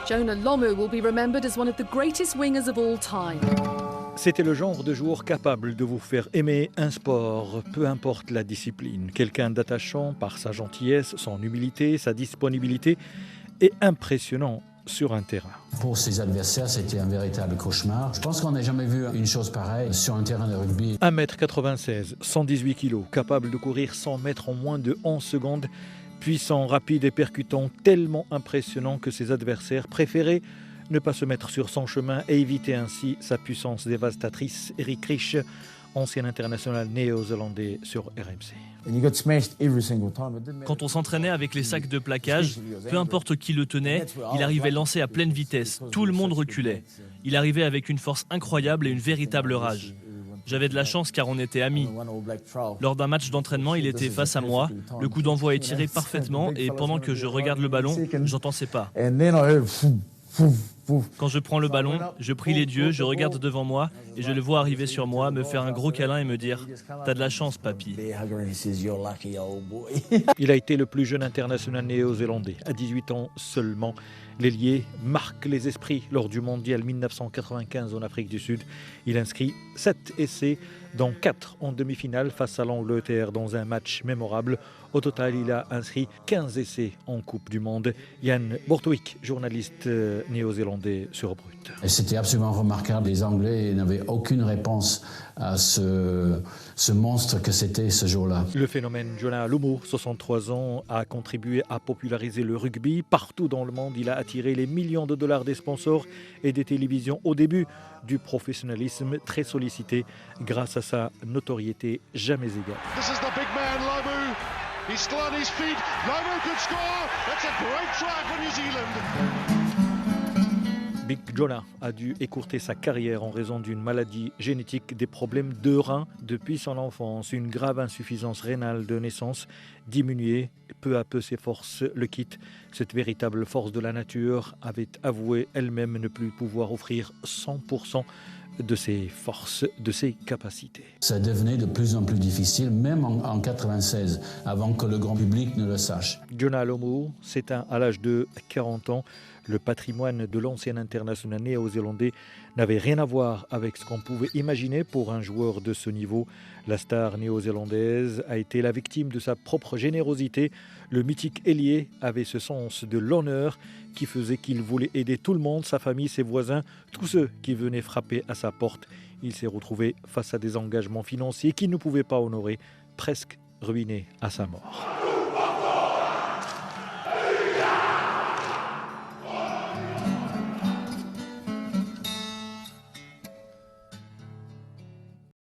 Jonah Lomu will be remembered as one of the greatest wingers of all time. C'était le genre de joueur capable de vous faire aimer un sport, peu importe la discipline. Quelqu'un d'attachant par sa gentillesse, son humilité, sa disponibilité et impressionnant sur un terrain. Pour ses adversaires, c'était un véritable cauchemar. Je pense qu'on n'a jamais vu une chose pareille sur un terrain de rugby. 1m96, 118 kg, capable de courir 100 mètres en moins de 11 secondes, puissant, rapide et percutant, tellement impressionnant que ses adversaires préféraient ne pas se mettre sur son chemin et éviter ainsi sa puissance dévastatrice. Eric Rich, ancien international néo-zélandais sur RMC. Quand on s'entraînait avec les sacs de plaquage, peu importe qui le tenait, il arrivait lancé à pleine vitesse. Tout le monde reculait. Il arrivait avec une force incroyable et une véritable rage. J'avais de la chance car on était amis. Lors d'un match d'entraînement, il était face à moi. Le coup d'envoi est tiré parfaitement et pendant que je regarde le ballon, j'entends ses pas. Quand je prends le ballon, je prie les dieux, je regarde devant moi et je le vois arriver sur moi, me faire un gros câlin et me dire « T'as de la chance, papy ». Il a été le plus jeune international néo-zélandais. À 18 ans seulement, l'ailier marque les esprits lors du mondial 1995 en Afrique du Sud. Il inscrit 7 essais, dont 4 en demi-finale face à l'Angleterre dans un match mémorable. Au total, il a inscrit 15 essais en Coupe du Monde. Yann Borthwick, journaliste néo-zélandais sur Brut. Et c'était absolument remarquable. Les Anglais n'avaient aucune réponse à ce monstre que c'était ce jour-là. Le phénomène Jonah Lomu, 63 ans, a contribué à populariser le rugby. Partout dans le monde, il a attiré les millions de dollars des sponsors et des télévisions au début du professionnalisme, très sollicité grâce à sa notoriété jamais égale. This is the big man, Lomu. He's still on his feet. Lomu could score. That's a great try for New Zealand. Big Jonah a dû écourter sa carrière en raison d'une maladie génétique, des problèmes de reins depuis son enfance, une grave insuffisance rénale de naissance, diminuée, peu à peu ses forces le quittent. Cette véritable force de la nature avait avoué elle-même ne plus pouvoir offrir 100% de ses forces, de ses capacités. Ça devenait de plus en plus difficile, même en 96, avant que le grand public ne le sache. Jonah Lomu s'éteint à l'âge de 40 ans. Le patrimoine de l'ancien international néo-zélandais n'avait rien à voir avec ce qu'on pouvait imaginer pour un joueur de ce niveau. La star néo-zélandaise a été la victime de sa propre générosité. Le mythique ailier avait ce sens de l'honneur qui faisait qu'il voulait aider tout le monde, sa famille, ses voisins, tous ceux qui venaient frapper à sa porte. Il s'est retrouvé face à des engagements financiers qu'il ne pouvait pas honorer, presque ruiné à sa mort.